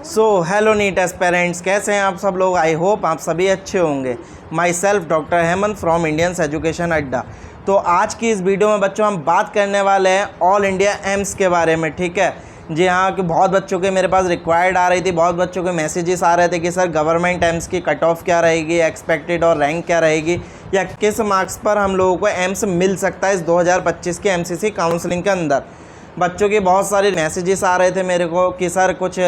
So hello NEET aspirants, कैसे हैं आप सब लोग। आई होप आप सभी अच्छे होंगे। My self doctor Hemant from Indians education अड्डा। तो आज की इस वीडियो में बच्चों हम बात करने वाले हैं ऑल इंडिया एम्स के बारे में। ठीक है जी हाँ, कि बहुत बच्चों के मेरे पास रिक्वायर्ड आ रही थी, बहुत बच्चों के मैसेजेस आ रहे थे कि सर गवर्नमेंट एम्स की कट ऑफ क्या रहेगी, एक्सपेक्टेड और रैंक क्या रहेगी, या किस मार्क्स पर हम लोगों को एम्स मिल सकता है इस 2025 के एमसीसी काउंसलिंग के अंदर। बच्चों के बहुत सारे मैसेजेस आ रहे थे मेरे को कि सर कुछ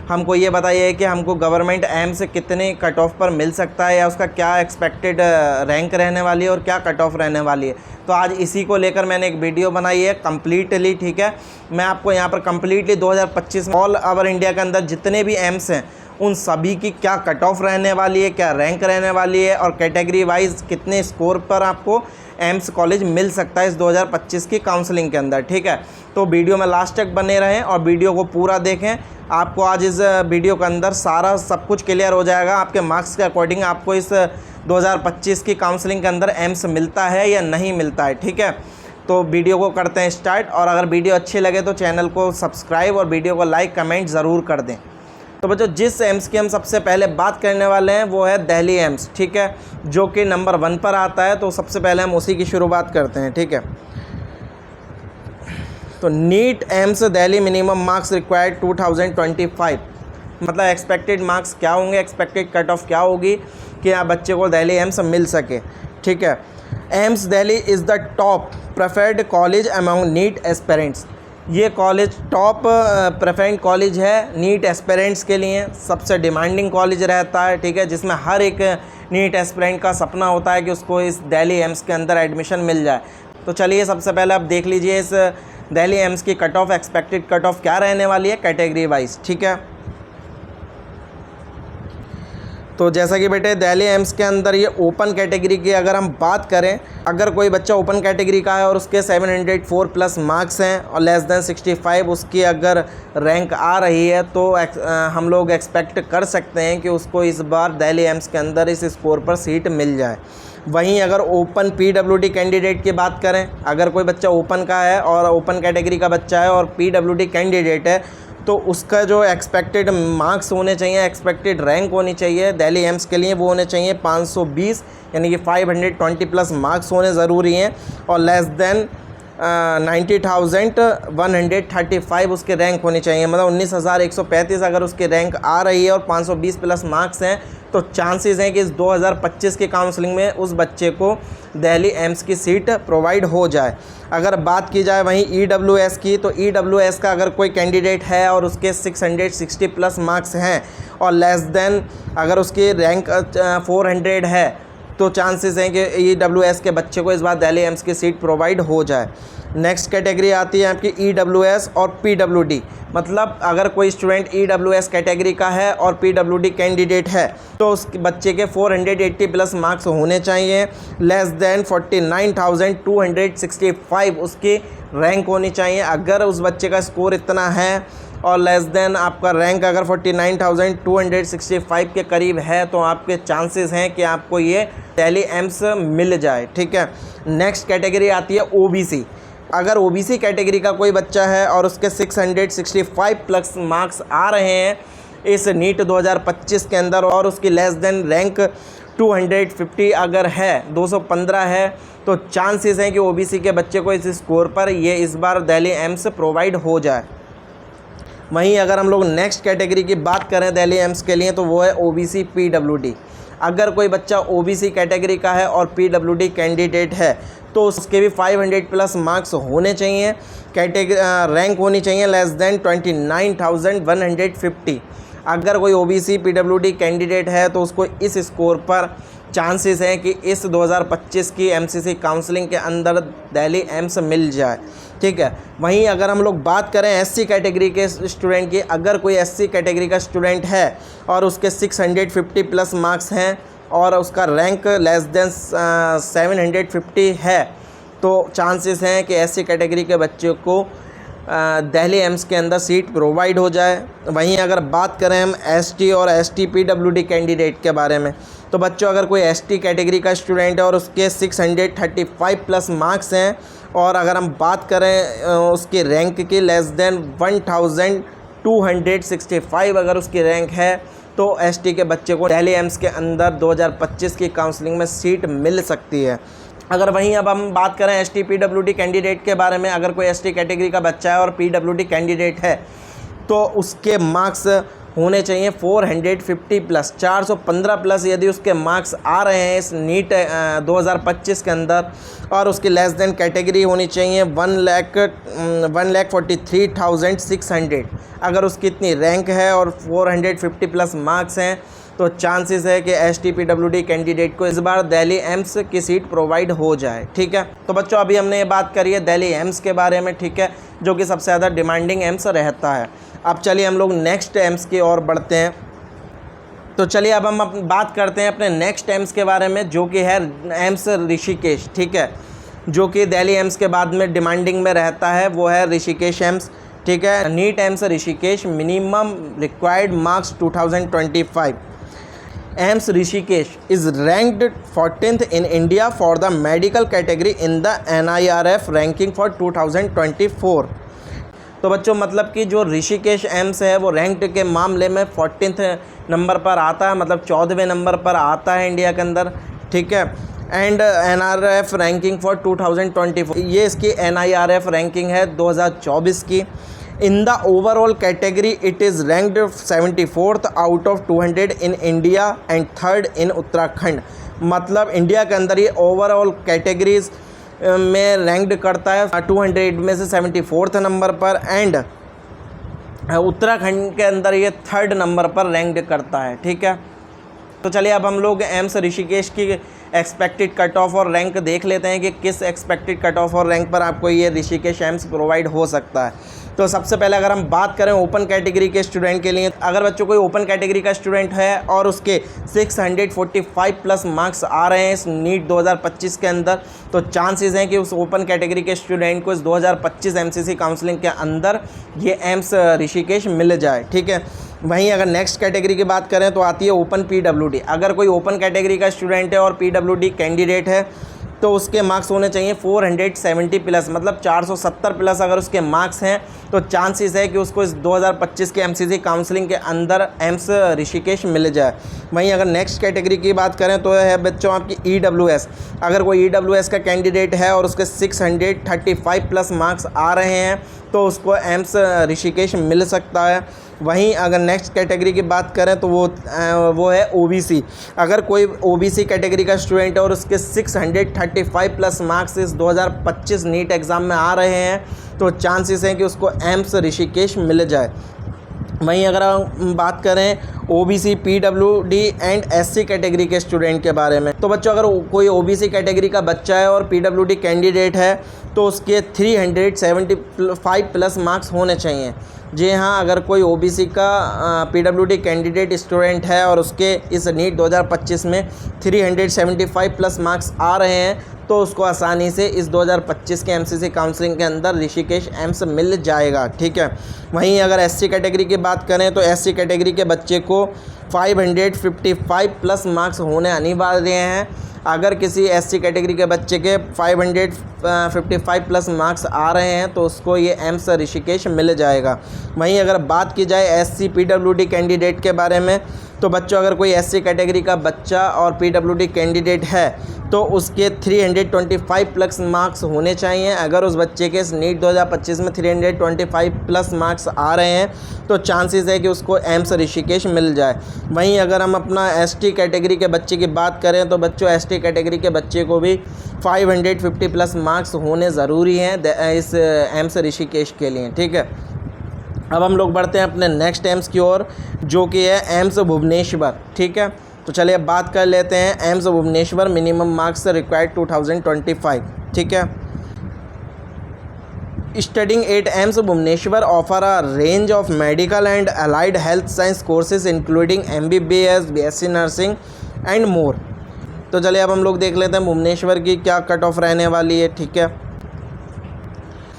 हमको ये बताइए कि हमको गवर्नमेंट एम्स कितने कट ऑफ पर मिल सकता है, या उसका क्या एक्सपेक्टेड रैंक रहने वाली है और क्या कट ऑफ रहने वाली है। तो आज इसी को लेकर मैंने एक वीडियो बनाई है कम्प्लीटली। ठीक है, मैं आपको यहाँ पर कम्प्लीटली 2025 में ऑल ओवर इंडिया के अंदर जितने भी एम्स हैं उन सभी की क्या कट ऑफ रहने वाली है, क्या रैंक रहने वाली है, और कैटेगरी वाइज कितने स्कोर पर आपको एम्स कॉलेज मिल सकता है इस 2025 की काउंसलिंग के अंदर। ठीक है, तो वीडियो में लास्ट तक बने रहें और वीडियो को पूरा देखें। आपको आज इस वीडियो के अंदर सारा सब कुछ क्लियर हो जाएगा। आपके मार्क्स के अकॉर्डिंग आपको इस 2025 की काउंसलिंग के अंदर एम्स मिलता है या नहीं मिलता है। ठीक है, तो वीडियो को करते हैं स्टार्ट। और अगर वीडियो अच्छी लगे तो चैनल को सब्सक्राइब और वीडियो को लाइक कमेंट ज़रूर कर दें। तो बच्चों, जिस एम्स की हम सबसे पहले बात करने वाले हैं वो है दिल्ली एम्स। ठीक है, जो कि नंबर 1 पर आता है। तो सबसे पहले हम उसी की शुरुआत करते हैं। ठीक है, तो NEET AIIMS Delhi minimum marks required 2025, मतलब एक्सपेक्टेड मार्क्स क्या होंगे, एक्सपेक्टेड कट ऑफ क्या होगी कि आप बच्चे को दिल्ली एम्स मिल सके। ठीक है, AIIMS Delhi is the top preferred college among NEET aspirants. ये कॉलेज टॉप प्रेफरेंट कॉलेज है नीट एस्पिरेंट्स के लिए, सबसे डिमांडिंग कॉलेज रहता है। ठीक है, जिसमें हर एक नीट एस्पिरेंट का सपना होता है कि उसको इस दिल्ली एम्स के अंदर एडमिशन मिल जाए। तो चलिए सबसे पहले आप देख लीजिए इस दिल्ली एम्स की cut off, expected cut off क्या रहने वाली है कैटेगरी वाइज। ठीक है, तो जैसा कि बेटे दिल्ली एम्स के अंदर ये ओपन कैटेगरी की अगर हम बात करें, अगर कोई बच्चा ओपन कैटेगरी का है और उसके 704 प्लस मार्क्स हैं और लेस देन 65 उसकी अगर रैंक आ रही है, तो हम लोग एक्सपेक्ट कर सकते हैं कि उसको इस बार दिल्ली एम्स के अंदर इस स्कोर पर सीट मिल जाए। वहीं अगर ओपन पीडब्ल्यूडी कैंडिडेट की बात करें, अगर कोई बच्चा ओपन का है और ओपन कैटेगरी का बच्चा है और पीडब्ल्यूडी कैंडिडेट है, तो उसका जो एक्सपेक्टेड मार्क्स होने चाहिए, एक्सपेक्टेड रैंक होनी चाहिए दिल्ली एम्स के लिए, वो होने चाहिए 520, यानी कि 520 प्लस मार्क्स होने ज़रूरी हैं, और लेस देन 90,135 उसके रैंक होनी चाहिए। मतलब 19,135 अगर उसकी रैंक आ रही है और 520 प्लस मार्क्स हैं, तो चांसेस हैं कि इस 2025 की काउंसलिंग में उस बच्चे को दिल्ली एम्स की सीट प्रोवाइड हो जाए। अगर बात की जाए वहीं EWS की, तो EWS का अगर कोई कैंडिडेट है और उसके 660 प्लस मार्क्स हैं और लेस देन अगर उसकी रैंक 400 है, तो चांसेस हैं कि EWS के बच्चे को इस बार दिल्ली एम्स की सीट प्रोवाइड हो जाए। नेक्स्ट कैटेगरी आती है आपकी EWS और PWD, मतलब अगर कोई स्टूडेंट EWS कैटेगरी का है और PWD कैंडिडेट है, तो उस बच्चे के 480 प्लस मार्क्स होने चाहिए, लेस देन 49,265 उसकी रैंक होनी चाहिए। अगर उस बच्चे का स्कोर इतना है और लेस देन आपका रैंक अगर 49,265 के करीब है, तो आपके चांसेस हैं कि आपको ये दिल्ली एम्स मिल जाए। ठीक है, नेक्स्ट कैटेगरी आती है OBC। अगर OBC कैटेगरी का कोई बच्चा है और उसके 665 प्लस मार्क्स आ रहे हैं इस नीट 2025 के अंदर, और उसकी लेस देन रैंक 250 अगर है, 215 है, तो चांसेस हैं कि OBC के बच्चे को इस स्कोर पर ये इस बार दिल्ली एम्स प्रोवाइड हो जाए। वहीं अगर हम लोग नेक्स्ट कैटेगरी की बात करें दिल्ली एम्स के लिए, तो वो है OBC PWD। अगर कोई बच्चा OBC कैटेगरी का है और PWD कैंडिडेट है, तो उसके भी 500 प्लस मार्क्स होने चाहिए, रैंक होनी चाहिए लेस देन 29,150। अगर कोई OBC PWD कैंडिडेट है तो उसको इस स्कोर पर चांसेस हैं कि इस 2025 की MCC काउंसलिंग के अंदर दिल्ली एम्स मिल जाए। ठीक है, वहीं अगर हम लोग बात करें SC कैटेगरी के स्टूडेंट की, अगर कोई SC कैटेगरी का स्टूडेंट है और उसके 650 प्लस मार्क्स हैं और उसका रैंक लेस देन 750 है, तो चांसेस हैं कि SC कैटेगरी के बच्चे को दिल्ली एम्स के अंदर सीट प्रोवाइड हो जाए। वहीं अगर बात करें हम ST और ST PWD कैंडिडेट के बारे में, तो बच्चों अगर कोई ST कैटेगरी का स्टूडेंट है और उसके 635 प्लस मार्क्स हैं, और अगर हम बात करें उसके रैंक की लेस देन 1000 265 अगर उसकी रैंक है तो एसटी के बच्चे को दिल्ली एम्स के अंदर 2025 की काउंसलिंग में सीट मिल सकती है। अगर वहीं अब हम बात करें एसटी पीडब्ल्यूडी कैंडिडेट के बारे में, अगर कोई एसटी कैटेगरी का बच्चा है और पीडब्ल्यूडी कैंडिडेट है तो उसके मार्क्स होने चाहिए 450 प्लस, 415 प्लस यदि उसके मार्क्स आ रहे हैं इस नीट 2025 के अंदर, और उसकी लेस देन कैटेगरी होनी चाहिए 1,43,600। अगर उसकी इतनी रैंक है और 450 प्लस मार्क्स हैं तो चांसेस है कि एसटी पीडब्ल्यूडी कैंडिडेट को इस बार दिल्ली एम्स की सीट प्रोवाइड हो जाए। ठीक है, तो बच्चों अभी हमने ये बात करी है दिल्ली एम्स के बारे में, ठीक है, जो कि सबसे ज़्यादा डिमांडिंग एम्स रहता है। अब चलिए हम लोग नेक्स्ट एम्स की ओर बढ़ते हैं। तो चलिए अब हम बात करते हैं अपने नेक्स्ट एम्स के बारे में, जो कि है एम्स ऋषिकेश। ठीक है, जो कि दिल्ली एम्स के बाद में डिमांडिंग में रहता है, वो है ऋषिकेश एम्स। ठीक है, NEET AIIMS Rishikesh, minimum required marks 2025। AIIMS Rishikesh is ranked 14th in India for the medical category in the NIRF ranking for 2024। तो बच्चों मतलब कि जो ऋषिकेश एम्स है वो रैंक्ड के मामले में 14th नंबर पर आता है, मतलब 14वें नंबर पर आता है इंडिया के अंदर। ठीक है, एंड NIRF रैंकिंग फॉर 2024, ये इसकी NIRF रैंकिंग है 2024 की। In the overall category it is ranked 74th out of 200 in India and 3rd इन उत्तराखंड। मतलब इंडिया के अंदर ये ओवरऑल कैटेगरीज में रैंक्ड करता है 200 में से 74th नंबर पर, एंड उत्तराखंड के अंदर ये 3rd नंबर पर रैंक्ड करता है। ठीक है, तो चलिए अब हम लोग एम्स ऋषिकेश की एक्सपेक्टेड कट ऑफ और रैंक देख लेते हैं कि किस एक्सपेक्टेड कट ऑफ और रैंक पर आपको ये ऋषिकेश एम्स प्रोवाइड हो सकता है। तो सबसे पहले अगर हम बात करें ओपन कैटेगरी के स्टूडेंट के लिए, अगर बच्चों कोई ओपन कैटेगरी का स्टूडेंट है और उसके 645 प्लस मार्क्स आ रहे हैं इस नीट 2025 के अंदर, तो चांसेस हैं कि उस ओपन कैटेगरी के स्टूडेंट को इस 2025 एमसीसी काउंसलिंग के अंदर ये एम्स ऋषिकेश मिल जाए। ठीक है, वहीं अगर नेक्स्ट कैटेगरी की बात करें तो आती है ओपन पीडब्ल्यूडी। अगर कोई ओपन कैटेगरी का स्टूडेंट है और पीडब्ल्यूडी कैंडिडेट है तो उसके मार्क्स होने चाहिए 470 प्लस, मतलब 470 प्लस अगर उसके मार्क्स हैं तो चांसेस है कि उसको इस 2025 के एमसीसी काउंसलिंग के अंदर एम्स ऋषिकेश मिल जाए। वहीं अगर नेक्स्ट कैटेगरी की बात करें तो है बच्चों आपकी ईडब्ल्यूएस। अगर कोई ईडब्ल्यूएस का कैंडिडेट है और उसके 635 प्लस मार्क्स आ रहे हैं तो उसको एम्स ऋषिकेश मिल सकता है। वहीं अगर नेक्स्ट कैटेगरी की बात करें तो वो है ओबीसी। अगर कोई ओबीसी कैटेगरी का स्टूडेंट है और उसके 635 प्लस मार्क्स इस 2025 नीट एग्ज़ाम में आ रहे हैं तो चांसेस हैं कि उसको एम्स ऋषिकेश मिल जाए। वहीं अगर हम बात करें OBC, PWD and SC category के स्टूडेंट के बारे में, तो बच्चों अगर कोई ओबीसी कैटेगरी का बच्चा है और पीडब्ल्यूडी कैंडिडेट है तो उसके 375 प्लस मार्क्स होने चाहिए। जी हाँ, अगर कोई ओबीसी का पीडब्ल्यूडी कैंडिडेट स्टूडेंट है और उसके इस नीट 2025 में 375 प्लस मार्क्स आ रहे हैं तो उसको आसानी से इस 2025 के एमसीसी काउंसलिंग के अंदर ऋषिकेश एम्स मिल जाएगा। ठीक है, वहीं अगर एससी कैटेगरी की बात करें तो एससी कैटेगरी के बच्चे को 555 प्लस मार्क्स होने अनिवार्य हैं। अगर किसी एससी कैटेगरी के बच्चे के 555 प्लस मार्क्स आ रहे हैं तो उसको ये एम्स ऋषिकेश मिल जाएगा। वहीं अगर बात की जाए एससी पीडब्ल्यूडी कैंडिडेट के बारे में तो बच्चों अगर कोई एससी कैटेगरी का बच्चा और पीडब्ल्यूडी कैंडिडेट है तो उसके 325 प्लस मार्क्स होने चाहिए। अगर उस बच्चे के नीट 2025 में 325 प्लस मार्क्स आ रहे हैं तो चांसेस है कि उसको एम्स ऋषिकेश मिल जाए। वहीं अगर हम अपना एसटी कैटेगरी के बच्चे की बात करें तो बच्चों एसटी कैटेगरी के बच्चे को भी 550 प्लस मार्क्स होने ज़रूरी हैं इस एम्स ऋषिकेश के लिए। ठीक है, अब हम लोग बढ़ते हैं अपने नेक्स्ट एम्स की ओर, जो कि है एम्स भुवनेश्वर। ठीक है, तो चलिए अब बात कर लेते हैं AIIMS Bhubaneswar minimum marks required 2025। ठीक है, studying at AIIMS Bhubaneswar offer a range of medical and allied health science courses including MBBS, BSc nursing and more. तो चलिए अब हम लोग देख लेते हैं भुवनेश्वर की क्या कट ऑफ रहने वाली है। ठीक है,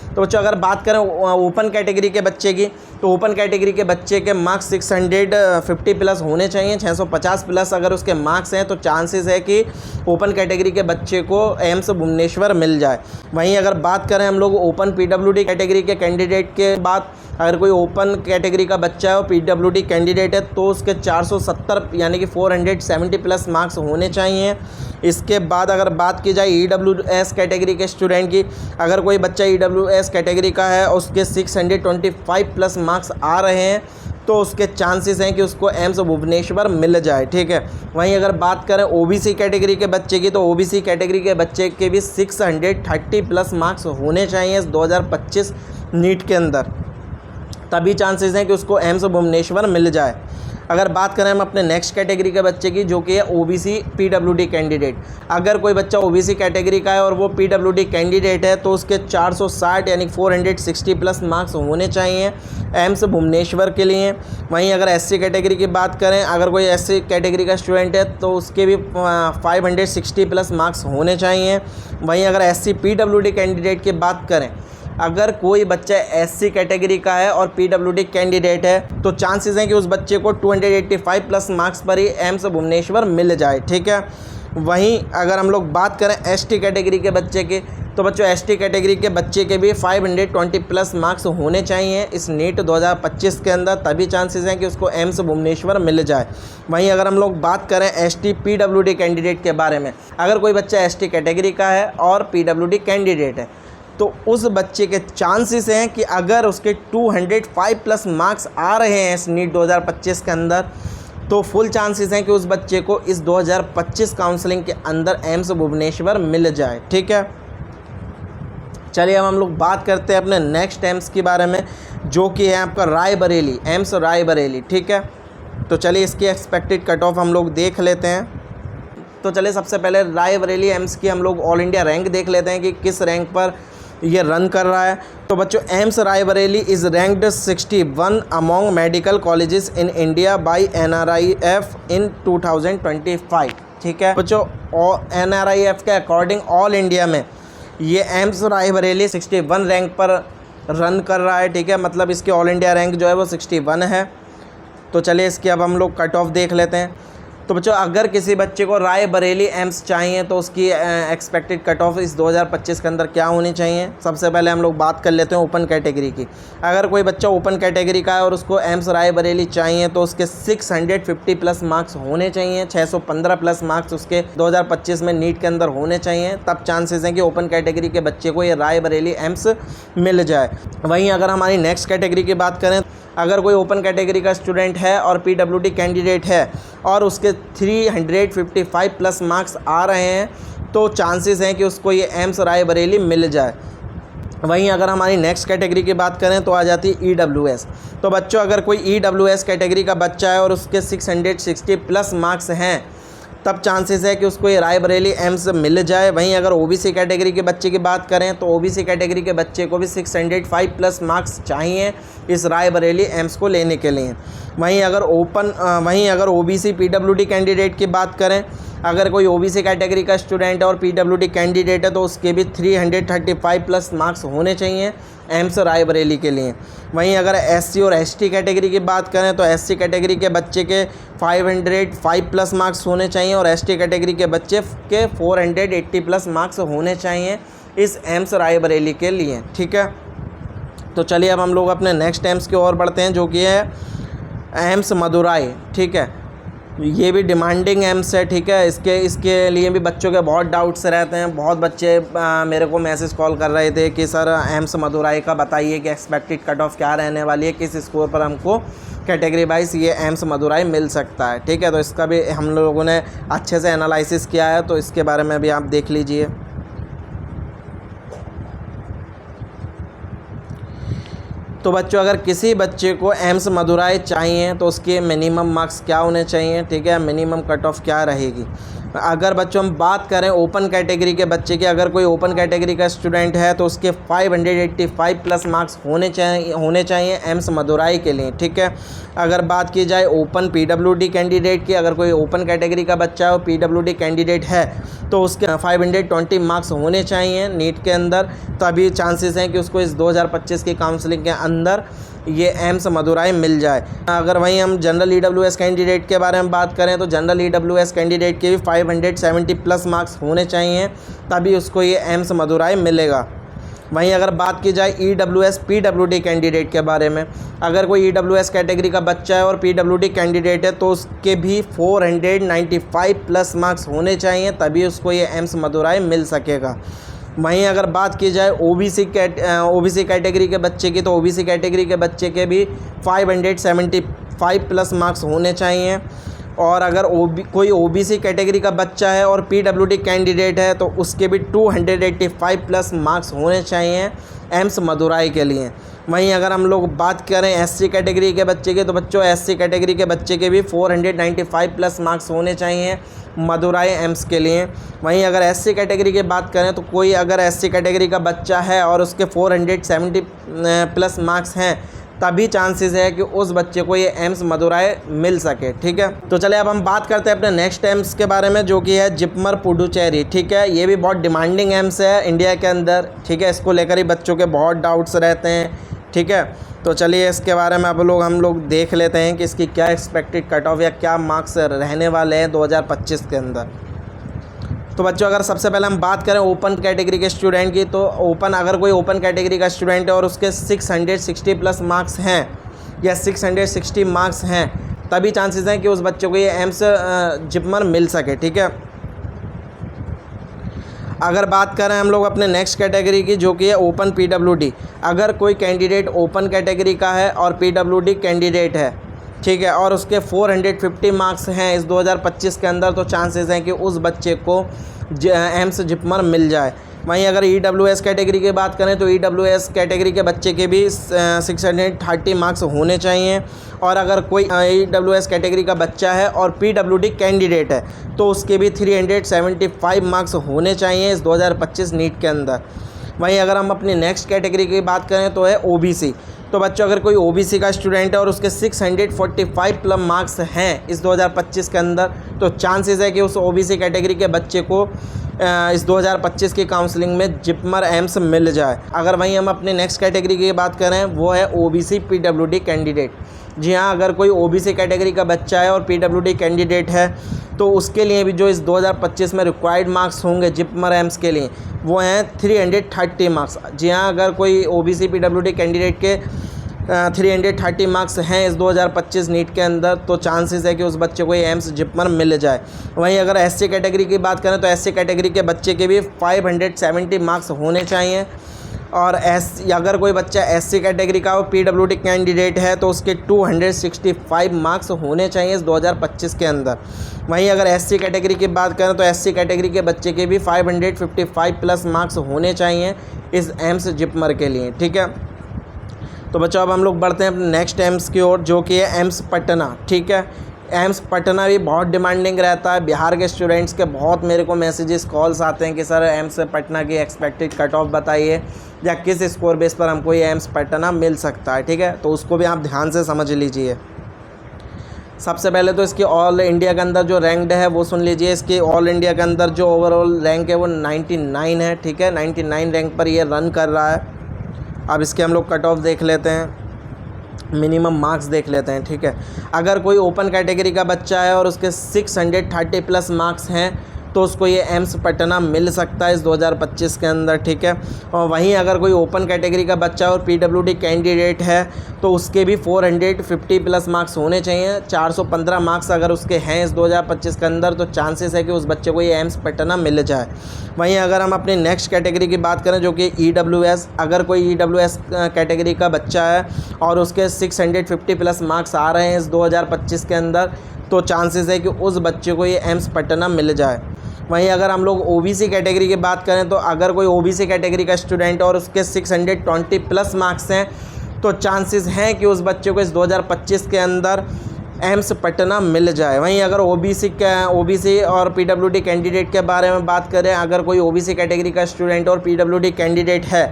तो बच्चों अगर बात करें ओपन कैटेगरी के बच्चे की तो ओपन कैटेगरी के बच्चे के मार्क्स 650 प्लस होने चाहिए। 650 प्लस अगर उसके मार्क्स हैं तो चांसेस है कि ओपन कैटेगरी के बच्चे को एम्स भुवनेश्वर मिल जाए। वहीं अगर बात करें हम लोग ओपन पीडब्ल्यूडी कैटेगरी के कैंडिडेट के बाद अगर कोई ओपन कैटेगरी का बच्चा है और पीडब्ल्यूडी कैंडिडेट है तो उसके 470 यानी कि 470 प्लस मार्क्स होने चाहिए। इसके बाद अगर बात की जाए ईडब्ल्यूएस कैटेगरी के स्टूडेंट की, अगर कोई बच्चा ईडब्ल्यूएस कैटेगरी का है और उसके 625 प्लस मार्क्स आ रहे हैं तो उसके चांसेस हैं कि उसको एम्स भुवनेश्वर मिल जाए, ठीक है। वहीं अगर बात करें ओबीसी कैटेगरी के बच्चे की, तो ओबीसी कैटेगरी के बच्चे के भी 630 प्लस मार्क्स होने चाहिए इस 2025 नीट के अंदर, तभी चांसेस हैं कि उसको एम्स भुवनेश्वर मिल जाए। अगर बात करें हम अपने नेक्स्ट कैटेगरी के बच्चे की, जो कि है ओबीसी पीडब्ल्यूडी कैंडिडेट, अगर कोई बच्चा ओबीसी कैटेगरी का है और वो पीडब्ल्यूडी कैंडिडेट है तो उसके 460 यानी 460 प्लस मार्क्स होने चाहिए एम्स भुवनेश्वर के लिए। वहीं अगर एससी कैटेगरी की बात करें, अगर कोई एससी कैटेगरी का स्टूडेंट है तो उसके भी 560 प्लस मार्क्स होने चाहिए। वहीं अगर एससी पीडब्ल्यूडी कैंडिडेट की बात करें, अगर कोई बच्चा एससी कैटेगरी का है और पीडब्ल्यूडी कैंडिडेट है तो चांसेस हैं कि उस बच्चे को 285 प्लस मार्क्स पर ही एम्स भुवनेश्वर मिल जाए, ठीक है। वहीं अगर हम लोग बात करें एसटी कैटेगरी के बच्चे के, तो बच्चों एसटी कैटेगरी के बच्चे के भी 520 प्लस मार्क्स होने चाहिए इस नीट 2025 के अंदर, तभी चांसेस हैं कि उसको एम्स भुवनेश्वर मिल जाए। वहीं अगर हम लोग बात करें एसटी पीडब्ल्यूडी कैंडिडेट के बारे में, अगर कोई बच्चा एसटी कैटेगरी का है और पीडब्ल्यूडी कैंडिडेट है तो उस बच्चे के चांसेस हैं कि अगर उसके 205 प्लस मार्क्स आ रहे हैं इस नीट 2025 के अंदर तो फुल चांसेस हैं कि उस बच्चे को इस 2025 काउंसलिंग के अंदर एम्स भुवनेश्वर मिल जाए, ठीक है। चलिए अब हम लोग बात करते हैं अपने नेक्स्ट एम्स के बारे में, जो कि है आपका रायबरेली, एम्स रायबरेली, ठीक है। तो चलिए इसकी एक्सपेक्टेड कट ऑफ हम लोग देख लेते हैं। तो चलिए सबसे पहले रायबरेली एम्स की हम लोग ऑल इंडिया रैंक देख लेते हैं कि किस रैंक पर ये रन कर रहा है। तो बच्चों AIIMS Raebareli is ranked 61 among medical colleges in India by NRIF इन 2025, ठीक है बच्चों। और NRIF के अकॉर्डिंग ऑल इंडिया में ये एम्स रायबरेली 61 रैंक पर रन कर रहा है, ठीक है। मतलब इसकी ऑल इंडिया रैंक जो है वो 61 है। तो चलिए इसकी अब हम लोग कट ऑफ देख लेते हैं। तो बच्चों अगर किसी बच्चे को रायबरेली एम्स चाहिए तो उसकी एक्सपेक्टेड कट ऑफ इस 2025 के अंदर क्या होनी चाहिए। सबसे पहले हम लोग बात कर लेते हैं ओपन कैटेगरी की। अगर कोई बच्चा ओपन कैटेगरी का है और उसको एम्स रायबरेली चाहिए तो उसके 650 प्लस मार्क्स होने चाहिए, 615 प्लस मार्क्स उसके 2025 में नीट के अंदर होने चाहिए, तब चांसेस हैं कि ओपन कैटेगरी के बच्चे को ये रायबरेली एम्स मिल जाए। वहीं अगर हमारी नेक्स्ट कैटेगरी की बात करें, अगर कोई ओपन कैटेगरी का स्टूडेंट है और पीडब्ल्यूडी कैंडिडेट है और उसके 355 प्लस मार्क्स आ रहे हैं तो चांसेस हैं कि उसको ये एम्स रायबरेली मिल जाए। वहीं अगर हमारी नेक्स्ट कैटेगरी की बात करें तो आ जाती है ईडब्ल्यूएस। तो बच्चों अगर कोई ईडब्ल्यूएस कैटेगरी का बच्चा है और उसके 660 प्लस मार्क्स हैं तब चांसेस है कि उसको ये रायबरेली एम्स मिल जाए। वहीं अगर ओबीसी कैटेगरी के बच्चे की बात करें तो ओबीसी कैटेगरी के बच्चे को भी 605 प्लस मार्क्स चाहिए इस रायबरेली एम्स को लेने के लिए। वहीं अगर ओबीसी पीडब्ल्यूडी कैंडिडेट की बात करें, अगर कोई ओबीसी कैटेगरी का स्टूडेंट है और पीडब्ल्यूडी कैंडिडेट है तो उसके भी 335 प्लस मार्क्स होने चाहिए एम्स रायबरेली के लिए। वहीं अगर एससी और एसटी कैटेगरी की बात करें तो एससी कैटेगरी के बच्चे के 505 प्लस मार्क्स होने चाहिए और एसटी कैटेगरी के बच्चे के 480 प्लस मार्क्स होने चाहिए इस एम्स रायबरेली के लिए, ठीक है। तो चलिए अब हम लोग अपने नेक्स्ट एम्स की ओर बढ़ते हैं, जो कि है एम्स मदुराई, ठीक है। ये भी डिमांडिंग एम्स है, ठीक है। इसके लिए भी बच्चों के बहुत डाउट्स रहते हैं। बहुत बच्चे मेरे को मैसेज कॉल कर रहे थे कि सर एम्स मदुराई का बताइए कि एक्सपेक्टेड कट ऑफ क्या रहने वाली है, किस स्कोर पर हमको कैटेगरी वाइज ये एम्स मदुराई मिल सकता है, ठीक है। तो इसका भी हम लोगों ने अच्छे से एनालिसिस किया है, तो इसके बारे में भी आप देख लीजिए। तो बच्चों अगर किसी बच्चे को एम्स मदुराई चाहिए तो उसके मिनिमम मार्क्स क्या होने चाहिए, ठीक है, मिनिमम कट ऑफ क्या रहेगी। अगर बच्चों हम बात करें ओपन कैटेगरी के बच्चे की, अगर कोई ओपन कैटेगरी का स्टूडेंट है तो उसके 585 प्लस मार्क्स होने चाहिए एम्स मदुराई के लिए, ठीक है। अगर बात की जाए ओपन पीडब्ल्यूडी कैंडिडेट की, अगर कोई ओपन कैटेगरी का बच्चा हो पीडब्ल्यूडी कैंडिडेट है तो उसके 520 मार्क्स होने चाहिए नीट के अंदर, तभी चांसेस हैं कि उसको इस 2025 की काउंसलिंग के अंदर ये एम्स मदुराई मिल जाए। अगर वहीं हम जनरल ईडब्ल्यूएस कैंडिडेट के बारे में बात करें तो जनरल ईडब्ल्यूएस कैंडिडेट के भी 570 प्लस मार्क्स होने चाहिए, तभी उसको ये एम्स मदुराई मिलेगा। वहीं अगर बात की जाए EWS PWD कैंडिडेट के बारे में, अगर कोई EWS कैटेगरी का बच्चा है और PWD कैंडिडेट है तो उसके भी 495 प्लस मार्क्स होने चाहिए, तभी उसको ये एम्स मदुराई मिल सकेगा। वहीं अगर बात की जाए OBC कैटेगरी के बच्चे की, तो OBC कैटेगरी के बच्चे के भी 575 प्लस मार्क्स होने चाहिए। और अगर कोई OBC कैटेगरी का बच्चा है और PWD कैंडिडेट है तो उसके भी 285 प्लस मार्क्स होने चाहिए एम्स मदुराई के लिए। वहीं अगर हम लोग बात करें SC कैटेगरी के बच्चे के, तो बच्चों SC कैटेगरी के बच्चे के भी 495 प्लस मार्क्स होने चाहिए मदुराई एम्स के लिए। वहीं अगर SC कैटेगरी की बात करें तो कोई अगर SC कैटेगरी का बच्चा है और उसके 470 प्लस मार्क्स हैं, तभी चांसेस है कि उस बच्चे को ये एम्स मदुराई मिल सके। ठीक है, तो चले अब हम बात करते हैं अपने नेक्स्ट एम्स के बारे में, जो कि है जिपमर पुडुचेरी। ठीक है, ये भी बहुत डिमांडिंग एम्स है इंडिया के अंदर। ठीक है, इसको लेकर ही बच्चों के बहुत डाउट्स रहते हैं। ठीक है, तो चलिए इसके बारे में हम लोग देख लेते हैं कि इसकी क्या एक्सपेक्टेड कट ऑफ या क्या मार्क्स रहने वाले हैं 2025 के अंदर। तो बच्चों अगर सबसे पहले हम बात करें ओपन कैटेगरी के स्टूडेंट की, तो अगर कोई ओपन कैटेगरी का स्टूडेंट है और उसके 660 प्लस मार्क्स हैं या 660 मार्क्स हैं, तभी चांसेस हैं कि उस बच्चे को ये एम्स जिपमर मिल सके। ठीक है, अगर बात करें हम लोग अपने नेक्स्ट कैटेगरी की, जो कि है ओपन PWD, अगर कोई कैंडिडेट ओपन कैटेगरी का है और PWD कैंडिडेट है, ठीक है, और उसके 450 मार्क्स हैं इस 2025 के अंदर, तो चांसेस हैं कि उस बच्चे को एम्स जिपमर मिल जाए। वहीं अगर EWS कैटेगरी की बात करें तो EWS कैटेगरी के बच्चे के भी 630 मार्क्स होने चाहिए। और अगर कोई EWS कैटेगरी का बच्चा है और PWD कैंडिडेट है तो उसके भी 375 मार्क्स होने चाहिए इस 2025 नीट के अंदर। वहीं अगर हम अपनी नेक्स्ट कैटेगरी की बात करें तो है OBC। तो बच्चों अगर कोई OBC का स्टूडेंट है और उसके 645 प्लस मार्क्स हैं इस 2025 के अंदर, तो चांसेस है कि उस OBC कैटेगरी के बच्चे को इस 2025 की काउंसलिंग में जिपमर एम्स मिल जाए। अगर वहीं हम अपने नेक्स्ट कैटेगरी की बात करें, वो है OBC PWD कैंडिडेट। जी हाँ, अगर कोई OBC कैटेगरी का बच्चा है और PWD कैंडिडेट है तो उसके लिए भी जो इस 2025 में रिक्वायर्ड मार्क्स होंगे जिपमर एम्स के लिए, वो हैं 330 मार्क्स। जी हाँ, अगर कोई OBC PWD कैंडिडेट के 330 मार्क्स हैं इस 2025 नीट के अंदर, तो चांसेस है कि उस बच्चे को ये एम्स जिपमर मिल जाए। वहीं अगर SC कैटेगरी की बात करें तो SC कैटेगरी के बच्चे के भी 570 मार्क्स होने चाहिए। और अगर कोई बच्चा SC कैटेगरी का और PWD कैंडिडेट है तो उसके 265 मार्क्स होने चाहिए इस 2025 के अंदर। वहीं अगर SC कैटेगरी की बात करें तो SC कैटेगरी के बच्चे के भी 555 प्लस मार्क्स होने चाहिए इस एम्स जिपमर के लिए। ठीक है, तो बच्चों अब हम लोग बढ़ते हैं अपने नेक्स्ट एम्स की ओर, जो कि है एम्स पटना। ठीक है, एम्स पटना भी बहुत डिमांडिंग रहता है। बिहार के स्टूडेंट्स के बहुत मेरे को मैसेजेस कॉल्स आते हैं कि सर एम्स पटना की एक्सपेक्टेड कट ऑफ बताइए या किस स्कोर बेस पर हमको ये एम्स पटना मिल सकता है। ठीक है, तो उसको भी आप ध्यान से समझ लीजिए। सबसे पहले तो इसकी ऑल इंडिया के अंदर जो रैंक्ड है वो सुन लीजिए। इसकी ऑल इंडिया के अंदर जो ओवरऑल रैंक है वो 99 है। ठीक है, 99 रैंक पर ये रन कर रहा है। अब इसके हम लोग कट ऑफ देख लेते हैं, मिनिमम मार्क्स देख लेते हैं। ठीक है, अगर कोई ओपन कैटेगरी का बच्चा है और उसके 630 प्लस मार्क्स हैं तो उसको ये एम्स पटना मिल सकता है इस 2025 के अंदर। ठीक है, और वहीं अगर कोई ओपन कैटेगरी का बच्चा और PWD कैंडिडेट है तो उसके भी 450 प्लस मार्क्स होने चाहिए। 415 मार्क्स अगर उसके हैं इस 2025 के अंदर, तो चांसेस है कि उस बच्चे को ये एम्स पटना मिल जाए। वहीं अगर हम अपनी नेक्स्ट कैटेगरी की बात करें, जो कि EWS, अगर कोई EWS कैटेगरी का बच्चा है और उसके 650 प्लस मार्क्स आ रहे हैं इस 2025 के अंदर, तो चांसेस है कि उस बच्चे को ये एम्स पटना मिल जाए। वहीं अगर हम लोग OBC कैटेगरी की बात करें, तो अगर कोई OBC कैटेगरी का स्टूडेंट और उसके 620 प्लस मार्क्स हैं, तो चांसेस हैं कि उस बच्चे को इस 2025 के अंदर एम्स पटना मिल जाए। वहीं अगर OBC और PWD कैंडिडेट के बारे में बात करें, अगर कोई OBC कैटेगरी का स्टूडेंट और PWD कैंडिडेट है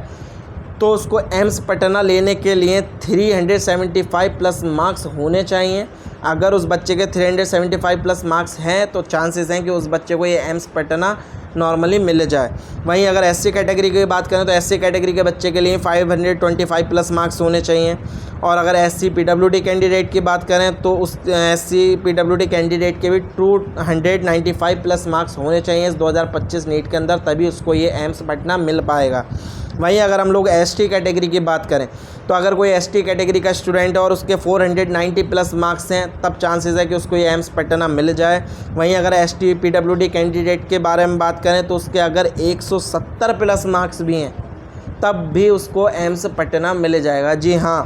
तो उसको एम्स पटना लेने के लिए 375 प्लस मार्क्स होने चाहिए। अगर उस बच्चे के 375 प्लस मार्क्स हैं तो चांसेस हैं कि उस बच्चे को ये एम्स पटना नॉर्मली मिल जाए। वहीं अगर SC कैटेगरी की बात करें तो SC कैटेगरी के बच्चे के लिए 525 प्लस मार्क्स होने चाहिए। और अगर SC PWD कैंडिडेट की बात करें तो उस SC PWD कैंडिडेट के भी 295 प्लस मार्क्स होने चाहिए इस 2025 नीट के अंदर, तभी उसको ये एम्स पटना मिल पाएगा। वहीं अगर हम लोग एसटी कैटेगरी की बात करें तो अगर कोई एसटी कैटेगरी का स्टूडेंट है और उसके 490 प्लस मार्क्स हैं तब चांसेस है कि उसको ये एम्स पटना मिल जाए। वहीं अगर एसटी पीडब्ल्यूडी कैंडिडेट के बारे में बात करें तो उसके अगर 170 प्लस मार्क्स भी हैं तब भी उसको एम्स पटना मिल जाएगा। जी हाँ,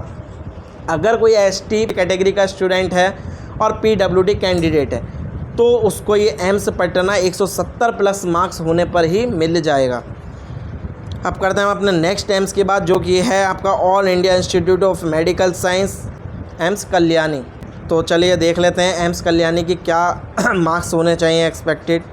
अगर कोई एसटी कैटेगरी का स्टूडेंट है और पीडब्ल्यूडी कैंडिडेट है तो उसको ये एम्स पटना 170 प्लस मार्क्स होने पर ही मिल जाएगा। अब करते हैं हम अपने नेक्स्ट एम्स की बात, जो कि है आपका all India institute of medical science AIIMS Kalyani. तो चलिए देख लेते हैं एम्स कल्याणी की क्या मार्क्स होने चाहिए एक्सपेक्टेड।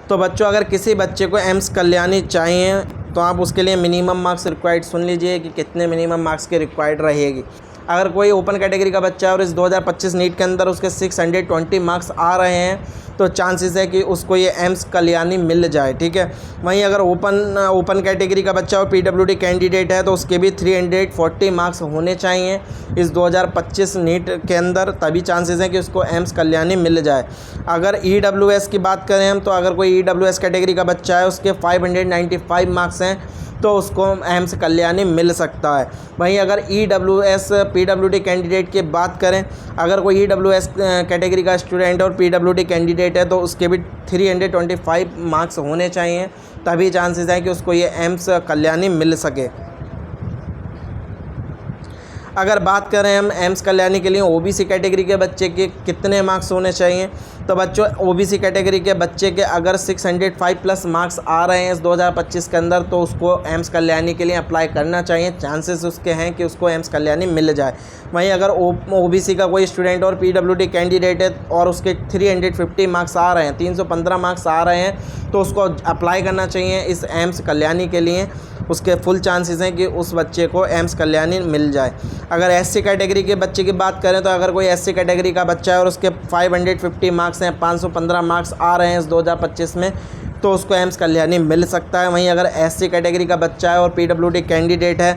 तो बच्चों, अगर किसी बच्चे को एम्स कल्याणी चाहिए तो आप उसके लिए मिनिमम मार्क्स रिक्वायर्ड सुन लीजिए कि कितने मिनिमम मार्क्स के रिक्वायर्ड रहेगी। अगर कोई ओपन कैटेगरी का बच्चा है और इस 2025 नीट के अंदर उसके 620 मार्क्स आ रहे हैं तो चांसेस है कि उसको ये एम्स कल्याणी मिल जाए, ठीक है। वहीं अगर ओपन कैटेगरी का बच्चा और पीडब्ल्यूडी कैंडिडेट है तो उसके भी 340 मार्क्स होने चाहिए इस 2025 नीट के अंदर, तभी चांसेस हैं कि उसको एम्स कल्याणी मिल जाए। अगर ईडब्ल्यूएस की बात करें हम तो अगर कोई ईडब्ल्यूएस कैटेगरी का बच्चा है उसके 595 मार्क्स हैं तो उसको एम्स कल्याणी मिल सकता है। वहीं अगर ईडब्ल्यूएस पीडब्ल्यूडी कैंडिडेट की बात करें, अगर कोई ईडब्ल्यूएस कैटेगरी का स्टूडेंट और पीडब्ल्यूडी कैंडिडेट है तो उसके भी 325 मार्क्स होने चाहिए, तभी चांसेस हैं कि उसको ये एम्स कल्याणी मिल सके। अगर बात करें हम एम्स कल्याणी के लिए ओबीसी कैटेगरी के बच्चे के कितने मार्क्स होने चाहिए, तो बच्चों ओबीसी कैटेगरी के बच्चे के अगर 605 प्लस मार्क्स आ रहे हैं इस 2025 के अंदर तो उसको एम्स कल्याणी के लिए अप्लाई करना चाहिए। चांसेस उसके हैं कि उसको एम्स कल्याणी मिल जाए। वहीं अगर ओबीसी का कोई स्टूडेंट और पीडब्ल्यूडी कैंडिडेट है और उसके 350 मार्क्स आ रहे हैं, 315 मार्क्स आ रहे हैं तो उसको अप्लाई करना चाहिए इस एम्स कल्याणी के लिए। उसके फुल चांसेस हैं कि उस बच्चे को एम्स कल्याणी मिल जाए। अगर एससी कैटेगरी के बच्चे की बात करें तो अगर कोई एससी कैटेगरी का बच्चा है और उसके 550 मार्क्स हैं, 515 मार्क्स आ रहे हैं इस 2025 में तो उसको एम्स कल्याणी मिल सकता है। वहीं अगर एससी कैटेगरी का बच्चा है और पीडब्ल्यूडी कैंडिडेट है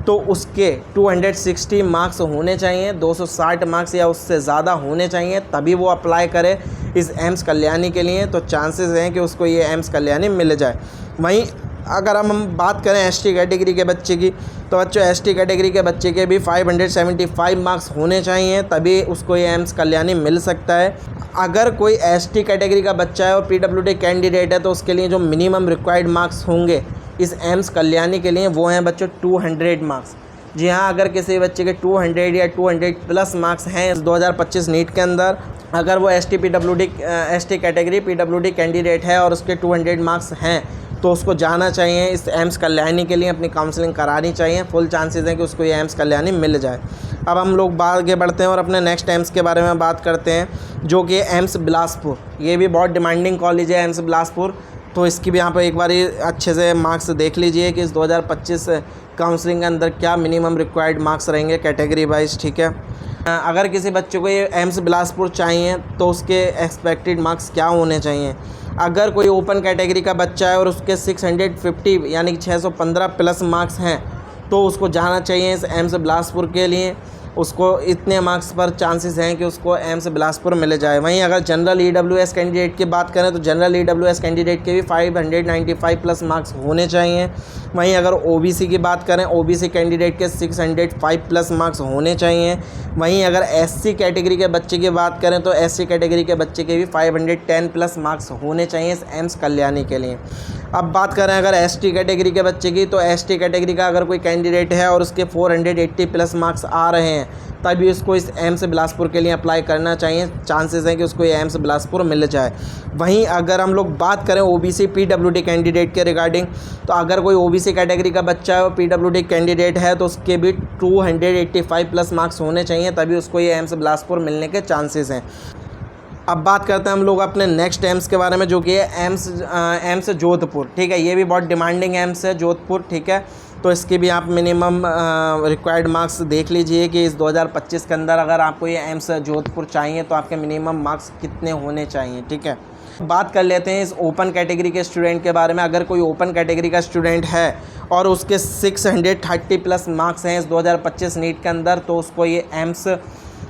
तो उसके 260 मार्क्स होने चाहिए, 260 मार्क्स या उससे ज़्यादा होने चाहिए, तभी वो अप्लाई करे इस एम्स कल्याणी के लिए। तो चांसेस हैं कि उसको ये एम्स कल्याणी मिल जाए। वहीं अगर हम बात करें एसटी कैटेगरी के बच्चे की तो बच्चों एसटी कैटेगरी के बच्चे के भी 575 मार्क्स होने चाहिए, तभी उसको ये एम्स कल्याणी मिल सकता है। अगर कोई एसटी कैटेगरी का बच्चा है और पीडब्ल्यूडी कैंडिडेट है तो उसके लिए जो मिनिमम रिक्वायर्ड मार्क्स होंगे इस एम्स कल्याणी के लिए वो हैं बच्चों 200 मार्क्स। जी हाँ, अगर किसी बच्चे के 200 या 200 प्लस मार्क्स हैं इस 2025 नीट के अंदर, अगर वो एसटी कैटेगरी पीडब्ल्यूडी कैंडिडेट है और उसके 200 मार्क्स हैं तो उसको जाना चाहिए इस एम्स कल्याणी के लिए, अपनी काउंसलिंग करानी चाहिए। फुल चांसेस हैं कि उसको ये एम्स कल्याणी मिल जाए। अब हम लोग आगे बढ़ते हैं और अपने नेक्स्ट एम्स के बारे में बात करते हैं, जो कि एम्स बिलासपुर। ये भी बहुत डिमांडिंग कॉलेज है एम्स बिलासपुर, तो इसकी भी यहाँ पर एक बार अच्छे से मार्क्स देख लीजिए कि इस 2025 काउंसलिंग के अंदर क्या मिनिमम रिक्वायर्ड मार्क्स रहेंगे कैटेगरी वाइज, ठीक है। अगर किसी बच्चे को ये एम्स बिलासपुर चाहिए तो उसके एक्सपेक्टेड मार्क्स क्या होने चाहिए। अगर कोई ओपन कैटेगरी का बच्चा है और उसके 650 यानी कि 615 प्लस मार्क्स हैं तो उसको जाना चाहिए इस एम्स बिलासपुर के लिए। उसको इतने मार्क्स पर चांसेस हैं कि उसको एम्स बिलासपुर मिल जाए। वहीं अगर जनरल ईडब्ल्यूएस कैंडिडेट की बात करें तो जनरल ईडब्ल्यूएस कैंडिडेट के भी 595 प्लस मार्क्स होने चाहिए। वहीं अगर ओबीसी की बात करें, ओबीसी कैंडिडेट के 605 प्लस मार्क्स होने चाहिए। वहीं अगर एससी कैटेगरी के बच्चे की बात करें तो एससी कैटेगरी के बच्चे के भी 510 प्लस मार्क्स होने चाहिए इस एम्स कल्याणी के लिए। अब बात करें अगर एसटी कैटेगरी के बच्चे की, तो एसटी कैटेगरी का अगर कोई कैंडिडेट है और उसके 480 प्लस मार्क्स आ रहे हैं तभी उसको इस एम्स बिलासपुर के लिए अप्लाई करना चाहिए। चांसेस हैं कि उसको ये एम्स बिलासपुर मिल जाए। वहीं अगर हम लोग बात करें ओबीसी पीडब्ल्यूडी कैंडिडेट के रिगार्डिंग, तो अगर कोई ओबीसी कैटेगरी का बच्चा है और पीडब्ल्यूडी कैंडिडेट है तो उसके भी 285 प्लस मार्क्स होने चाहिए, तभी उसको ये एम्स बिलासपुर मिलने के चांसेस हैं। अब बात करते हैं हम लोग अपने नेक्स्ट एम्स के बारे में, जो कि है एम्स जोधपुर, ठीक है। ये भी बहुत डिमांडिंग एम्स है जोधपुर, ठीक है। तो इसकी भी आप मिनिमम रिक्वायर्ड मार्क्स देख लीजिए कि इस 2025 के अंदर अगर आपको ये एम्स जोधपुर चाहिए तो आपके मिनिमम मार्क्स कितने होने चाहिए, ठीक है। बात कर लेते हैं इस ओपन कैटेगरी के स्टूडेंट के बारे में। अगर कोई ओपन कैटेगरी का स्टूडेंट है और उसके 630 प्लस मार्क्स हैं इस 2025 नीट के अंदर तो उसको ये एम्स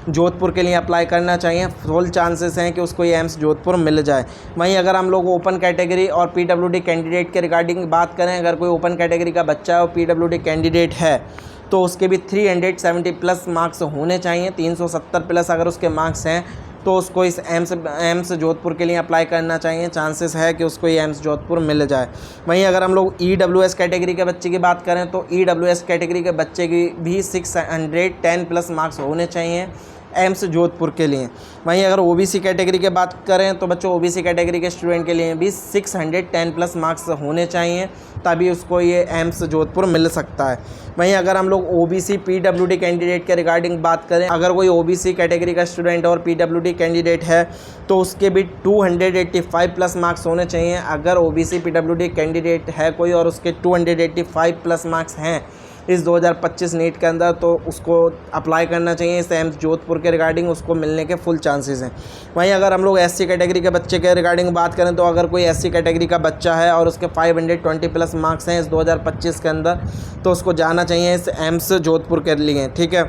जोधपुर के लिए अप्लाई करना चाहिए, फुल चांसेस हैं कि उसको ये एम्स जोधपुर मिल जाए। वहीं अगर हम लोग ओपन कैटेगरी और पीडब्ल्यूडी कैंडिडेट के रिगार्डिंग बात करें, अगर कोई ओपन कैटेगरी का बच्चा है और पीडब्ल्यूडी कैंडिडेट है तो उसके भी 370 प्लस मार्क्स होने चाहिए। 370 प्लस अगर उसके मार्क्स हैं तो उसको इस एम्स जोधपुर के लिए अप्लाई करना चाहिए। चांसेस है कि उसको ये एम्स जोधपुर मिल जाए। वहीं अगर हम लोग EWS कैटेगरी के बच्चे की बात करें तो EWS कैटेगरी के बच्चे की भी 610 प्लस मार्क्स होने चाहिए एम्स जोधपुर के लिए। वहीं अगर OBC कैटेगरी की बात करें तो बच्चों OBC कैटेगरी के स्टूडेंट के लिए भी 610 प्लस मार्क्स होने चाहिए, तभी उसको ये एम्स जोधपुर मिल सकता है। वहीं अगर हम लोग OBC PWD कैंडिडेट के रिगार्डिंग बात करें, अगर कोई OBC कैटेगरी का स्टूडेंट और PWD कैंडिडेट है तो उसके भी 285 प्लस मार्क्स होने चाहिए। अगर OBC PWD कैंडिडेट है कोई और उसके 285 प्लस मार्क्स हैं इस 2025 नीट के अंदर तो उसको अप्लाई करना चाहिए इस एम्स जोधपुर के रिगार्डिंग, उसको मिलने के फुल चांसेस हैं। वहीं अगर हम लोग SC कैटेगरी के बच्चे के रिगार्डिंग बात करें तो अगर कोई SC कैटेगरी का बच्चा है और उसके 520 प्लस मार्क्स हैं इस 2025 के अंदर तो उसको जाना चाहिए इस एम्स जोधपुर के लिए, ठीक है।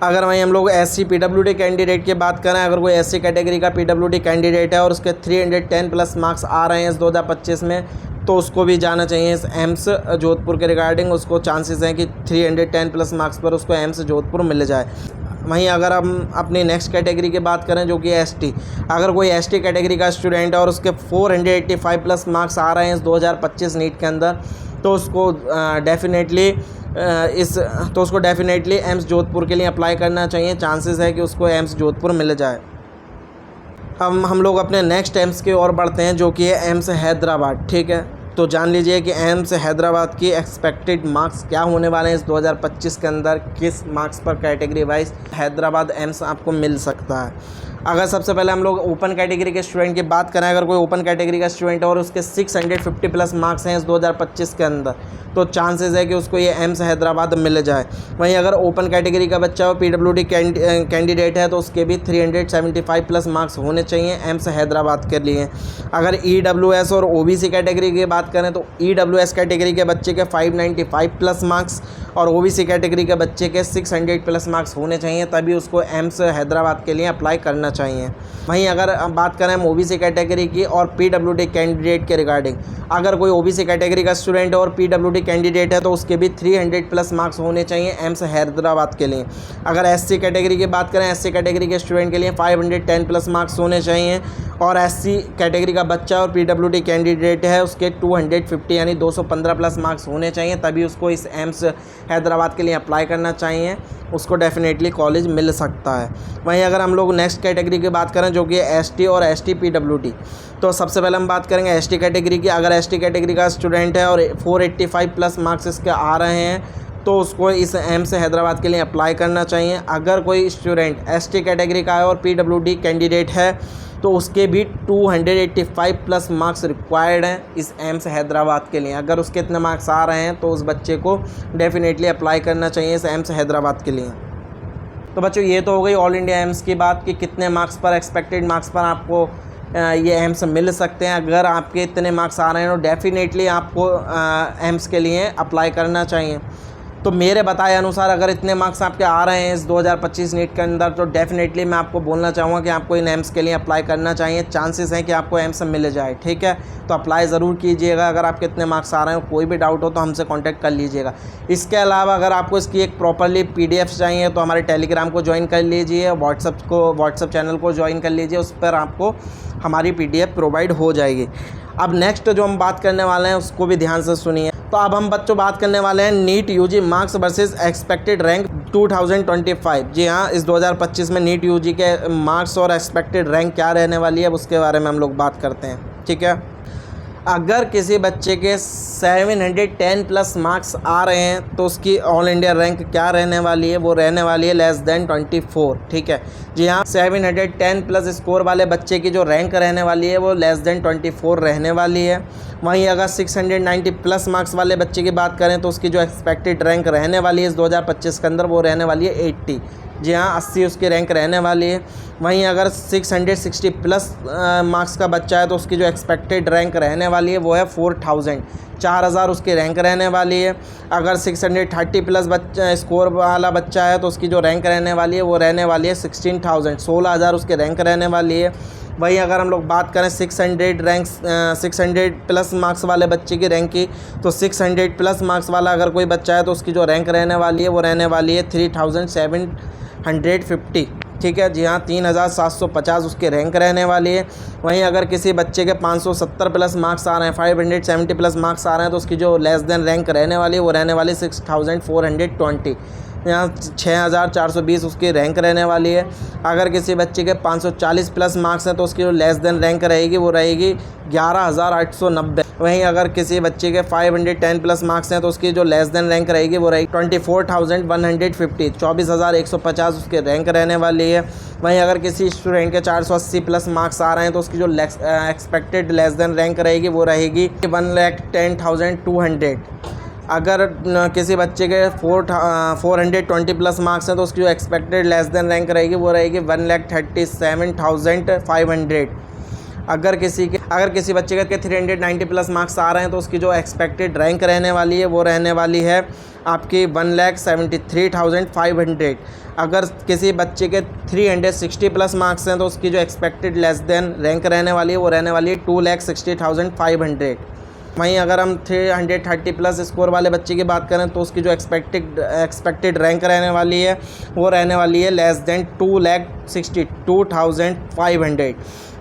अगर वहीं हम लोग SC PWD कैंडिडेट की बात करें, अगर कोई SC कैटेगरी का PWD कैंडिडेट है और उसके 310 प्लस मार्क्स आ रहे हैं इस 2025 में तो उसको भी जाना चाहिए इस एम्स जोधपुर के रिगार्डिंग। उसको चांसेस हैं कि 310 प्लस मार्क्स पर उसको एम्स जोधपुर मिल जाए। वहीं अगर हम अपनी नेक्स्ट कैटेगरी की बात करें जो कि ST, अगर कोई ST कैटेगरी का स्टूडेंट है और उसके 485 प्लस मार्क्स आ रहे हैं इस 2025 नीट के अंदर तो उसको डेफिनेटली एम्स जोधपुर के लिए अप्लाई करना चाहिए। चांसेस है कि उसको एम्स जोधपुर मिल जाए। हम लोग अपने नेक्स्ट एम्स की ओर बढ़ते हैं जो कि है एम्स हैदराबाद, ठीक है। तो जान लीजिए कि एम्स हैदराबाद की एक्सपेक्टेड मार्क्स क्या होने वाले हैं इस 2025 के अंदर, किस मार्क्स पर कैटेगरी वाइज हैदराबाद एम्स आपको मिल सकता है। अगर सबसे पहले हम लोग ओपन कैटेगरी के स्टूडेंट की बात करें, अगर कोई ओपन कैटेगरी का स्टूडेंट है और उसके 650 प्लस मार्क्स हैं इस 2025 के अंदर तो चांसेस है कि उसको ये एम्स हैदराबाद मिल जाए। वहीं अगर ओपन कैटेगरी का बच्चा हो PWD कैंडिडेट है तो उसके भी 375 प्लस मार्क्स होने चाहिए एम्स हैदराबाद के लिए। अगर EWS और OBC कैटेगरी की बात करें तो EWS कैटेगरी के बच्चे के 595 प्लस मार्क्स और OBC कैटेगरी के बच्चे के 600 प्लस मार्क्स होने चाहिए, तभी उसको एम्स हैदराबाद के लिए अप्लाई करना चाहिए। वहीं अगर बात करें हम OBC कैटेगरी की और PWD कैंडिडेट के रिगार्डिंग, अगर कोई OBC कैटेगरी का स्टूडेंट है और PWD कैंडिडेट है तो उसके भी 300 प्लस मार्क्स होने चाहिए एम्स हैदराबाद के लिए। अगर SC कैटेगरी की बात करें, SC कैटेगरी के स्टूडेंट के लिए 510 प्लस मार्क्स होने चाहिए और SC कैटेगरी का बच्चा और PWD कैंडिडेट है उसके 250 यानी 215 प्लस मार्क्स होने चाहिए, तभी उसको इस एम्स हैदराबाद के लिए अप्लाई करना चाहिए, उसको डेफिनेटली कॉलेज मिल सकता है। वहीं अगर हम लोग नेक्स्ट कैटेगरी की बात करें जो कि ST और ST PWD, तो सबसे पहले हम बात करेंगे ST कैटेगरी की। अगर ST कैटेगरी का स्टूडेंट है और 485 प्लस मार्क्स इसके आ रहे हैं तो उसको इस एम्स हैदराबाद के लिए अप्लाई करना चाहिए। अगर कोई स्टूडेंट ST कैटेगरी का है और PWD कैंडिडेट है तो उसके भी 285 प्लस मार्क्स रिक्वायर्ड हैं इस एम्स हैदराबाद के लिए। अगर उसके इतने मार्क्स आ रहे हैं तो उस बच्चे को डेफिनेटली अप्लाई करना चाहिए इस एम्स हैदराबाद के लिए। तो बच्चों ये तो हो गई ऑल इंडिया एम्स की बात कि कितने मार्क्स पर, एक्सपेक्टेड मार्क्स पर आपको ये एम्स मिल सकते हैं। अगर आपके इतने मार्क्स आ रहे हैं तो डेफिनेटली आपको एम्स के लिए अप्लाई करना चाहिए। तो मेरे बताए अनुसार अगर इतने मार्क्स आपके आ रहे हैं इस 2025 नीट के अंदर तो डेफिनेटली मैं आपको बोलना चाहूँगा कि आपको इन एम्स के लिए अप्लाई करना चाहिए। चांसेस हैं कि आपको एम्स मिल जाए, ठीक है। तो अप्लाई ज़रूर कीजिएगा। अगर आपके इतने मार्क्स आ रहे हैं, कोई भी डाउट हो तो हमसे कांटेक्ट कर लीजिएगा। इसके अलावा अगर आपको इसकी एक प्रॉपरली PDF चाहिए तो हमारे टेलीग्राम को ज्वाइन कर लीजिए, व्हाट्सअप चैनल को ज्वाइन कर लीजिए, उस पर आपको हमारी PDF प्रोवाइड हो जाएगी। अब नेक्स्ट जो हम बात करने वाले हैं उसको भी ध्यान से सुनिए। तो अब हम बच्चों बात करने वाले हैं NEET UG marks versus expected rank 2025। जी हाँ, इस 2025 में नीट UG के मार्क्स और एक्सपेक्टेड रैंक क्या रहने वाली है उसके बारे में हम लोग बात करते हैं, ठीक है। अगर किसी बच्चे के 710 प्लस मार्क्स आ रहे हैं तो उसकी ऑल इंडिया रैंक क्या रहने वाली है, वो रहने वाली है लेस देन 24, ठीक है। जी हाँ, 710 प्लस स्कोर वाले बच्चे की जो रैंक रहने वाली है वो लेस देन 24 रहने वाली है। वहीं अगर 690 प्लस मार्क्स वाले बच्चे की बात करें तो उसकी जो एक्सपेक्टेड रैंक रहने वाली है इस 2025 के अंदर वो रहने वाली है 80, जी हाँ, 80 उसकी रैंक रहने वाली है। वहीं अगर 660 प्लस मार्क्स का बच्चा है तो उसकी जो एक्सपेक्टेड रैंक रहने वाली है वो है 4000 उसकी रैंक रहने वाली है। अगर 630 प्लस बच्चा स्कोर वाला बच्चा है तो उसकी जो रैंक रहने वाली है वो रहने वाली है 16,000 उसकी रैंक रहने वाली है। वहीं अगर हम लोग बात करें 600 प्लस मार्क्स वाले बच्चे की रैंक की, तो 600 प्लस मार्क्स वाला अगर कोई बच्चा है तो उसकी जो रैंक रहने वाली है वो रहने वाली है 3750। ठीक है, जी हाँ, 3750 उसकी रैंक रहने वाली है। वहीं अगर किसी बच्चे के 570 प्लस मार्क्स आ रहे हैं, 570 प्लस मार्क्स आ रहे हैं तो उसकी जो लेस देन रैंक रहने वाली है वो रहने वाली 6420। यहाँ 6420 उसकी रैंक रहने वाली है। अगर किसी बच्चे के 540 प्लस मार्क्स हैं तो उसकी जो लेस देन रैंक रहेगी वो रहेगी 11890। वहीं अगर किसी बच्चे के 510 प्लस मार्क्स हैं तो उसकी जो लेस देन रैंक रहेगी वो रहेगी 24,150, 24,150 उसकी रैंक रहने वाली है। वहीं अगर किसी स्टूडेंट के 480 प्लस मार्क्स आ रहे हैं तो उसकी जो एक्सपेक्टेड लेस देन रैंक रहेगी वो रहेगी 1,10,200। अगर किसी बच्चे के 420 प्लस मार्क्स हैं तो उसकी जो एक्सपेक्टेड लेस देन रैंक रहेगी वो रहेगी 1,37,500। अगर किसी बच्चे के 390 प्लस मार्क्स आ रहे हैं तो उसकी जो एक्सपेक्टेड रैंक रहने वाली है वो रहने वाली है आपकी 1,73,500। अगर किसी बच्चे के 360 प्लस मार्क्स हैं तो उसकी जो एक्सपेक्टेड लेस देन रैंक रहने वाली है वो रहने वाली है 2,60,500। वहीं अगर हम 330 प्लस स्कोर वाले बच्चे की बात करें तो उसकी जो एक्सपेक्टेड रैंक रहने वाली है वो रहने वाली है लेस देन 2,62,500।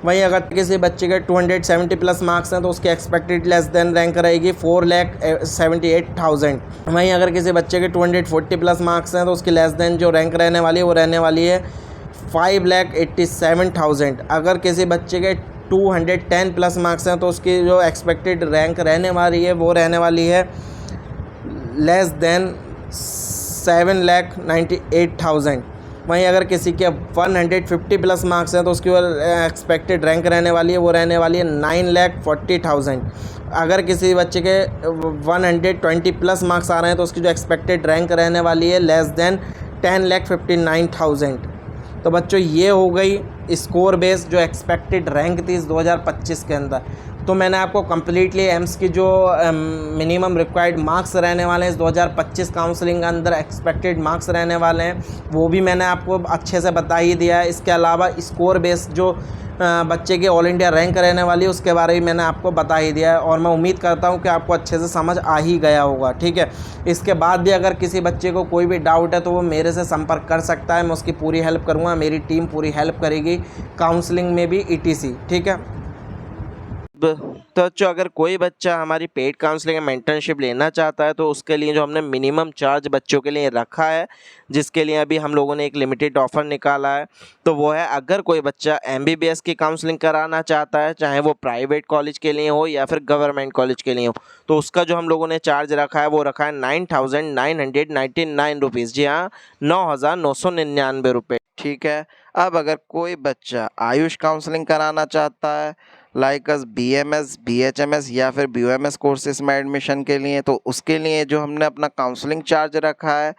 वहीं अगर किसी बच्चे के 270 प्लस मार्क्स हैं तो उसकी एक्सपेक्टेड लेस देन रैंक रहेगी 4,78,000। वहीं अगर किसी बच्चे के 240 प्लस मार्क्स हैं तो उसकी लेस देन जो रैंक रहने वाली है वो रहने वाली है 5,87,000। अगर किसी बच्चे के 210 प्लस मार्क्स हैं तो उसकी जो एक्सपेक्टेड रैंक रहने वाली है वो रहने वाली है लेस देन 7,98,000। वहीं अगर किसी के 150 प्लस मार्क्स हैं तो उसकी एक्सपेक्टेड रैंक रहने वाली है वो रहने वाली है 9,40,000। अगर किसी बच्चे के 120 प्लस मार्क्स आ रहे हैं तो उसकी जो एक्सपेक्टेड रैंक रहने वाली है लेस देन 10,59,000। तो बच्चों ये हो गई स्कोर बेस जो एक्सपेक्टेड रैंक थी इस 2025 के अंदर। तो मैंने आपको कम्प्लीटली एम्स की जो मिनिमम रिक्वायर्ड मार्क्स रहने वाले हैं इस 2025 काउंसलिंग के अंदर एक्सपेक्टेड मार्क्स रहने वाले हैं वो भी मैंने आपको अच्छे से बता ही दिया है। इसके अलावा स्कोर बेस जो बच्चे की ऑल इंडिया रैंक रहने वाली है उसके बारे में मैंने आपको बता ही दिया है और मैं उम्मीद करता हूं कि आपको अच्छे से समझ आ ही गया होगा। ठीक है, इसके बाद भी अगर किसी बच्चे को कोई भी डाउट है तो वो मेरे से संपर्क कर सकता है, मैं उसकी पूरी हेल्प करूँगा, मेरी टीम पूरी हेल्प करेगी काउंसलिंग में भी ETC। ठीक है, तो जो अगर कोई बच्चा हमारी पेड काउंसलिंग या मेंटरशिप लेना चाहता है तो उसके लिए जो हमने मिनिमम चार्ज बच्चों के लिए रखा है, जिसके लिए अभी हम लोगों ने एक लिमिटेड ऑफ़र निकाला है, तो वो है अगर कोई बच्चा MBBS की काउंसलिंग कराना चाहता है, चाहे वो प्राइवेट कॉलेज के लिए हो या फिर गवर्नमेंट कॉलेज के लिए हो, तो उसका जो हम लोगों ने चार्ज रखा है वो रखा है 9,999 रुपीज़। जी हाँ, 9,999 रुपये। ठीक है, अब अगर कोई बच्चा आयुष काउंसलिंग कराना चाहता है लाइक अस BMS, BHMS या फिर BOMS कोर्सेज में एडमिशन के लिए, तो उसके लिए जो हमने अपना काउंसलिंग चार्ज रखा है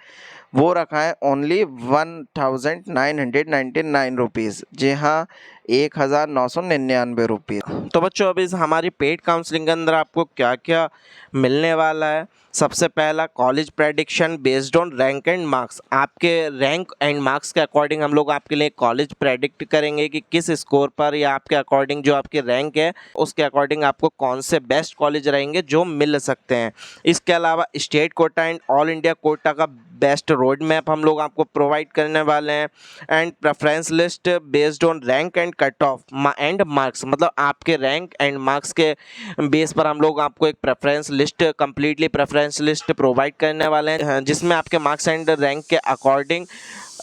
वो रखा है ओनली 1,999 रुपीज़। जी हाँ, 1,999 रुपये। तो बच्चों अभी हमारी पेड काउंसलिंग के अंदर आपको क्या क्या मिलने वाला है। सबसे पहला college prediction based on rank and marks. आपके रैंक एंड मार्क्स के अकॉर्डिंग हम लोग आपके लिए कॉलेज प्रेडिक्ट करेंगे कि किस स्कोर पर या आपके अकॉर्डिंग जो आपकी रैंक है उसके अकॉर्डिंग आपको कौन से बेस्ट कॉलेज रहेंगे जो मिल सकते हैं। इसके अलावा state quota and all India quota का बेस्ट रोड मैप हम लोग आपको प्रोवाइड करने वाले हैं and preference list based on rank and cut off and marks, मतलब आपके रैंक एंड मार्क्स के बेस पर हम लोग आपको एक preference list completely preference list provide करने वाले हैं जिसमें आपके मार्क्स एंड रैंक के अकॉर्डिंग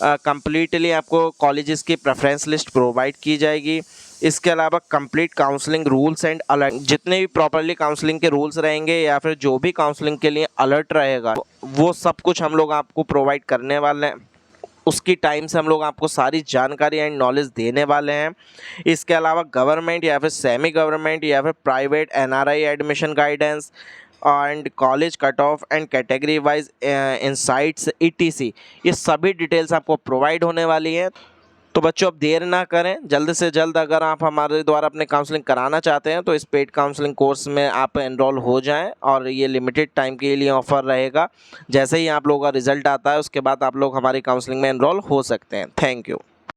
कंप्लीटली आपको कॉलेजेस की प्रेफरेंस लिस्ट प्रोवाइड की जाएगी। इसके अलावा complete counselling rules and alert, जितने भी प्रॉपरली काउंसलिंग के रूल्स रहेंगे या फिर जो भी काउंसलिंग के लिए अलर्ट रहेगा वो सब कुछ हम लोग आपको प्रोवाइड करने वाले हैं। उसकी टाइम से हम लोग आपको सारी जानकारी एंड नॉलेज देने वाले हैं। इसके अलावा गवर्नमेंट या फिर सेमी गवर्नमेंट या फिर private NRI admission guidance, and college cut off and category wise insights ETC, ये सभी डिटेल्स आपको प्रोवाइड होने वाली है। तो बच्चों अब देर ना करें, जल्द से जल्द अगर आप हमारे द्वारा अपने काउंसलिंग कराना चाहते हैं तो इस पेड काउंसलिंग कोर्स में आप एनरोल हो जाएं और ये लिमिटेड टाइम के लिए ऑफर रहेगा। जैसे ही आप लोगों का रिजल्ट आता है उसके बाद आप लोग हमारी काउंसलिंग में एनरोल हो सकते हैं। Thank you.